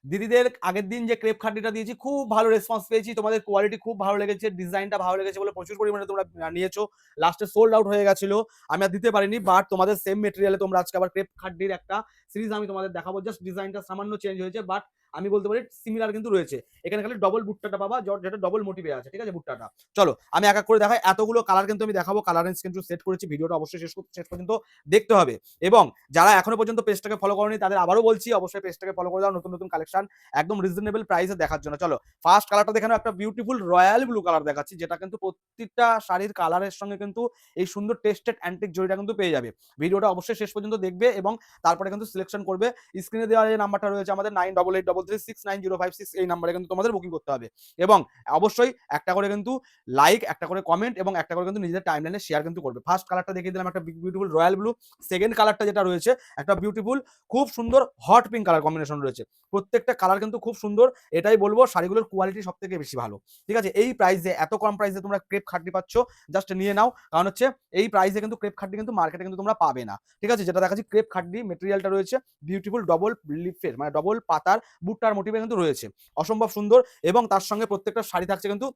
দিদিদের আগের দিন যে ক্রেপ খাড্ডিটা দিয়েছি খুব ভালো রেসপন্স পেয়েছি, তোমাদের কোয়ালিটি খুব ভালো লেগেছে, ডিজাইনটা ভালো লেগেছে বলে প্রচুর পরিমাণে তোমরা নিয়েছো। লাস্টে সোল্ড আউট হয়ে গেছিল, আমি আর দিতে পারিনি, বাট তোমাদের সেম মেটেরিয়ালে তোমরা আজকে আবার ক্রেপ খাড্ডির একটা সিরিজ আমি তোমাদের দেখাবো। জাস্ট ডিজাইনটা সামান্য চেঞ্জ হয়েছে, বাট আমি বলতে পারি সিমিলার কিন্তু রয়েছে। এখানে খালি ডবল বুট্টাটা পাবা, যেটা ডবল মোটিভে আছে, ঠিক আছে বুট্টাটা। চলো আমি এক এক করে দেখাই। এতগুলো কালার কিন্তু আমি দেখাবো, কালার রেঞ্জ কিন্তু সেট করেছি, ভিডিওটা অবশ্যই শেষ পর্যন্ত দেখতে হবে। এবং যারা এখনো পর্যন্ত পেজটাকে ফলো করেনি তাদের আবারও বলছি, অবশ্যই পেজটাকে ফলো করে দাও, নতুন নতুন কালেকশন একদম রিজনেবল প্রাইসে দেখার জন্য। চলো ফার্স্ট কালারটা দেখে নাও, একটা বিউটিফুল রয়্যাল ব্লু কালার দেখাচ্ছি, যেটা কিন্তু প্রত্যেকটা শাড়ির কালারের সঙ্গে কিন্তু এই সুন্দর টেস্টেড অ্যান্টিক জড়িটা কিন্তু পেয়ে যাবে। ভিডিওটা অবশ্যই শেষ পর্যন্ত দেখবে এবং তারপরে কিন্তু সিলেকশন করবে। স্ক্রিনে দেওয়া এই নাম্বারটা রয়েছে আমাদের 9883369056, এই নাম্বারে কিন্তু তোমাদের বুকিং করতে হবে। এবং অবশ্যই একটা করে কিন্তু লাইক, একটা করে কমেন্ট এবং একটা করে কিন্তু নিজেদের টাইমলাইনে শেয়ার কিন্তু করবে। ফার্স্ট কালারটা দেখিয়ে দিলাম, একটা বিউটিফুল রয়্যাল ব্লু। সেকেন্ড কালারটা যেটা রয়েছে একটা বিউটিফুল খুব সুন্দর হট পিঙ্ক কালার কম্বিনেশন রয়েছে। প্রত্যেকটা কালার কিন্তু খুব সুন্দর, এটাই বলবো শাড়িগুলোর কোয়ালিটি সব থেকে বেশি ভালো। ঠিক আছে, এই প্রাইসে এত কম প্রাইসে তোমরা ক্রেপ খাড্ডি পাচ্ছ, জাস্ট নিয়ে নাও। কারণ হচ্ছে এই প্রাইসে কিন্তু ক্রেপ খাড্ডি কিন্তু মার্কেটে কিন্তু তোমরা পাবে না। ঠিক আছে, যেটা দেখাচ্ছি ক্রেপ খাড্ডি মেটেরিয়ালটা রয়েছে বিউটিফুল ডবল লিফের, মানে ডবল পাতার বুট্টার মোটিভে কিন্তু রয়েছে, অসম্ভব সুন্দর। এবং তার সঙ্গে প্রত্যেকটা শাড়ি থাকছে কিন্তু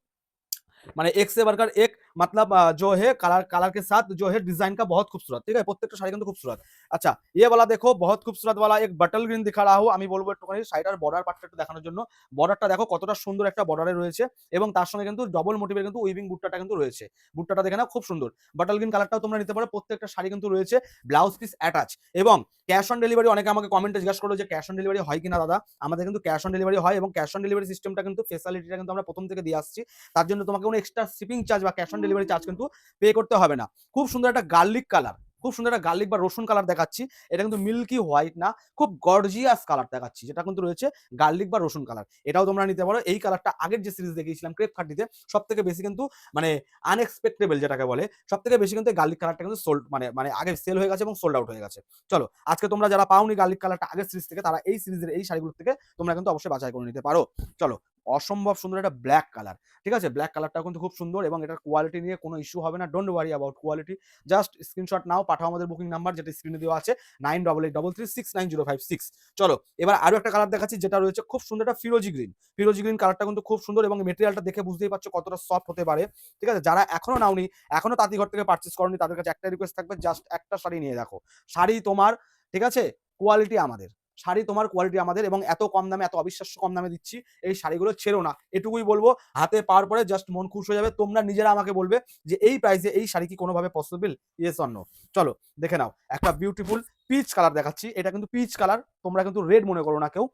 মানে एक से बढ़कर एक, मतलब जो है कलर कलर के साथ जो है डिजाइन का बहुत खूबसूरत। ठीक है, প্রত্যেকটা শাড়ি কিন্তু खूबसूरत। अच्छा ये वाला देखो, बहुत खूबसूरत वाला एक बटल ग्रीन दिखा रहा हूं, আমি বলবো একটুখানি শাড়িটার বর্ডার পার্টটা একটু দেখানোর জন্য। বর্ডারটা দেখো কতটা সুন্দর একটা বর্ডারে রয়েছে এবং তার সঙ্গে কিন্তু ডবল মোটিভের কিন্তু উইভিং বুট্টাটা কিন্তু রয়েছে। বুট্টাটা দেখে নাও খুব সুন্দর। বাটল গ্রিন কালারটাও তোমরা নিতে পারো, প্রত্যেকটা শাড়ি কিন্তু রয়েছে ব্লাউজ পিস অ্যাটাচ। এবং ক্যাশ অন ডেলিভারি, অনেকে আমাকে কমেন্টে জিজ্ঞাসা করলো যে ক্যাশ অন ডেলিভারি হয় কিনা দাদা। আমাদের কিন্তু ক্যাশ অন ডেলিভারি হয় এবং ক্যাশ অন ডেলিভারি সিস্টেমটা কিন্তু ফেসিলিটিটা কিন্তু আমরা প্রথম থেকে দিয়ে আসছি। তার জন্য তোমাকে কোনো এক্সট্রা শিপিং চার্জ বা ক্যাশ অন ডেলিভারি চার্জ কিন্তু পে করতে হবে না। খুব সুন্দর একটা গার্লিক কালার, খুব সুন্দর একটা গার্লিক বা রসুন কালার দেখাচ্ছি। এটা কিন্তু মিল্কি হোয়াইট না, খুব গর্জিয়াস কালার দেখাচ্ছি, যেটা কিন্তু রয়েছে গার্লিক বা রসুন কালার। এটাও তোমরা নিতে পারো। এই কালারটা আগের যে সিরিজ দেখিয়েছিলাম ক্রেপ খাড্ডিতে সব থেকে বেশি কিন্তু মানে আনএক্সপেক্টেবল যেটাকে বলে, সব থেকে বেশি কিন্তু গার্লিক কালারটা কিন্তু সোল্ড মানে মানে আগে সেল হয়ে গেছে এবং সোল্ড আউট হয়ে গেছে। চলো আজকে তোমরা যারা পাওনি গার্লিক কালারটা আগের সিরিজ থেকে, তারা এই সিরিজের এই শাড়িগুলো থেকে তোমরা কিন্তু অবশ্যই বাছাই করে নিতে পারো। চলো অসম্ভব সুন্দর একটা ব্ল্যাক কালার। ঠিক আছে, ব্ল্যাক কালারটাও কিন্তু খুব সুন্দর এবং এটার কোয়ালিটি নিয়ে কোনো ইস্যু হবে না, don't worry about quality. Just screenshot নাও, পাঠাও আমাদের বুকিং নাম্বার যেটা স্ক্রিনে দেওয়া আছে 9883369056। চলো এবার আরো একটা কালার দেখাচ্ছি, যেটা রয়েছে খুব সুন্দর একটা ফিরোজি গ্রিন। ফিরোজি গ্রিন কালারটা কিন্তু খুব সুন্দর এবং মেটেরিয়ালটা দেখে বুঝতেই পারছো কতটা সফট হতে পারে। ঠিক আছে, যারা এখনো নাওনি, এখনো তাঁতিঘর থেকে পারচেস করনি, তাদের কাছে একটা রিকোয়েস্ট থাকবে, জাস্ট একটা শাড়ি নিয়ে দেখো। শাড়ি তোমার, ঠিক আছে, কোয়ালিটি আমাদের। শাড়ি তোমার, কোয়ালিটি আমাদের, এবং এত কম দামে, এত অবিশ্বাস্য কম দামে দিচ্ছি, এই শাড়িগুলো ছেড়ো না, এটুকুই বলবো। হাতে পাওয়ার পরে জাস্ট মন খুশ হয়ে যাবে, তোমরা নিজেরা আমাকে বলবে যে এই প্রাইসে এই শাড়ি কি কোনোভাবে পসিবল, ইয়েস অর নো। চলো দেখে নাও, একটা বিউটিফুল পিচ কালার দেখাচ্ছি। এটা কিন্তু পিচ কালার, তোমরা কিন্তু রেড মনে করো না কেউ,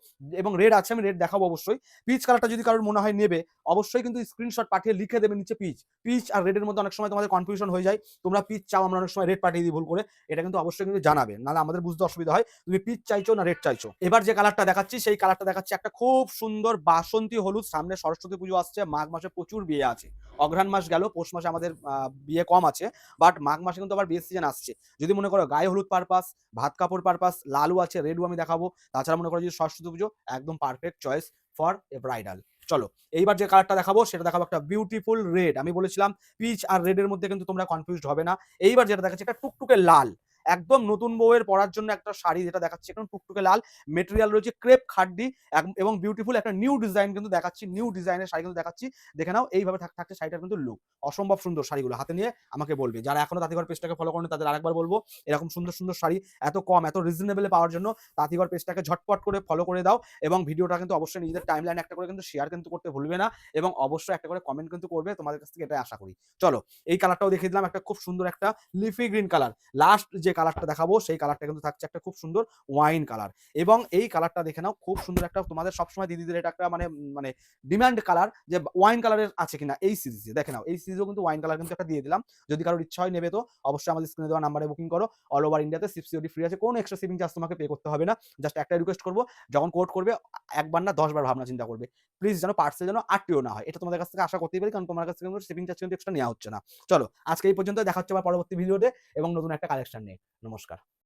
এবং রেড আছে, আমি রেড দেখাবো অবশ্যই। পিচ কালারটা যদি কারোর মনে হয় নেবে, অবশ্যই কিন্তু স্ক্রিনশট পাঠিয়ে লিখে দেবে নিচে পিচ। পিচ আর রেডের মধ্যে অনেক সময় তোমাদের কনফিউশন হয়ে যায়, তোমরা পিচ চাও, আমরা অনেক সময় রেড পাঠিয়ে দিই ভুল করে, এটা কিন্তু অবশ্যই কিন্তু জানাবে, নাহলে আমাদের বুঝতে অসুবিধা হয় তুমি পিচ চাইছো না রেড চাইছো। এবার যে কালারটা দেখাচ্ছি, সেই কালারটা দেখাচ্ছি একটা খুব সুন্দর বাসন্তী হলুদ। সামনে সরস্বতী পুজো আসছে, মাঘ মাসে প্রচুর বিয়ে আছে। অঘ্রাণ মাস গেল, পৌষ মাসে আমাদের বিয়ে কম আছে, বাট মাঘ মাসে কিন্তু আবার বিয়ের সিজন আসছে। যদি মনে করো গায়ে হলুদ পারপাস, ভাত কাপড় পারপাস, লালু আছে, রেডও আমি দেখাবো। তাছাড়া মনে করো যদি সরস্বতী পুজো, একদম perfect choice for a bridal. চলো এইবার যে কালারটা দেখাবো সেটা দেখাবো একটা বিউটিফুল রেড। আমি বলেছিলাম পিচ আর রেডের মধ্যে কিন্তু তোমরা কনফিউজড হবে না। এইবার যেটা দেখাচ্ছি একটা টুকটুকে লাল, একদম নতুন বউয়ের পরার জন্য একটা শাড়ি, যেটা দেখাচ্ছি একদম টুকটুকে লাল। মেটেরিয়াল রয়েছে ক্রেপ খাড্ডি এবং বিউটিফুল একটা নিউ ডিজাইন কিন্তু দেখাচ্ছি, নিউ ডিজাইনের শাড়ি কিন্তু দেখাচ্ছি। দেখে নাও এইভাবে থাকছে শাড়িটার কিন্তু লুক। অসম্ভব সুন্দর শাড়িগুলো হাতে নিয়ে আমাকে বলবে। যারা এখনো তাঁতিঘর পেজটাকে ফলো করেন তাদের আরেকবার বলবো, এরকম সুন্দর সুন্দর শাড়ি এত কম, এত রিজনেবলে পাওয়ার জন্য তাঁতিঘর পেজটাকে ঝটপট করে ফলো করে দাও এবং ভিডিওটা কিন্তু অবশ্যই নিজেদের টাইমলাইনে একটা করে কিন্তু শেয়ার কিন্তু করতে ভুলবে না এবং অবশ্যই একটা করে কমেন্ট কিন্তু করবে, তোমাদের কাছ থেকে এটাই আশা করি। চলো এই কালারটাও দেখিয়ে দিলাম, একটা খুব সুন্দর একটা লিফি গ্রিন কালার। লাস্ট যে কালারটা দেখাবো সেই কালারটা কিন্তু থাকছে একটা খুব সুন্দর ওয়াইন কালার এবং এই কালারটা দেখে নাও, খুব সুন্দর একটা, তোমাদের সবসময় দিদিদের এটা একটা মানে মানে ডিমান্ড কালার যে ওয়াইন কালারের আছে কিনা এই সিরিজে। দেখে নাও এই সিরিজেও কিন্তু ওয়াইন কালার কিন্তু একটা দিয়ে দিলাম। যদি কারোর ইচ্ছা হয় নেবে তো অবশ্যই আমাদের স্ক্রিনে দেওয়া নাম্বারে বুকিং করো। অল ওভার ইন্ডিয়াতে সিপসিওডি ফ্রি আছে, কোনো এক্সট্রা শিপিং চার্জ তোমাকে পে করতে হবে না। জাস্ট একটা রিকোয়েস্ট করবো, যখন কোড করবে একবার না 10 বার ভাবনা চিন্তা করবে, প্লিজ যেন পার্সেল যেন আটটিও না হয়। এটা তোমাদের কাছ থেকে আশা করতেই পারি, কারণ তোমার কাছ থেকে শিপিং চার্জ কিন্তু এক্সট্রা নেওয়া হচ্ছে না। চলো আজকে এই পর্যন্ত, দেখা হচ্ছে আবার পরবর্তী ভিডিওতে এবং নতুন একটা কালেকশন নিয়ে। নমস্কার।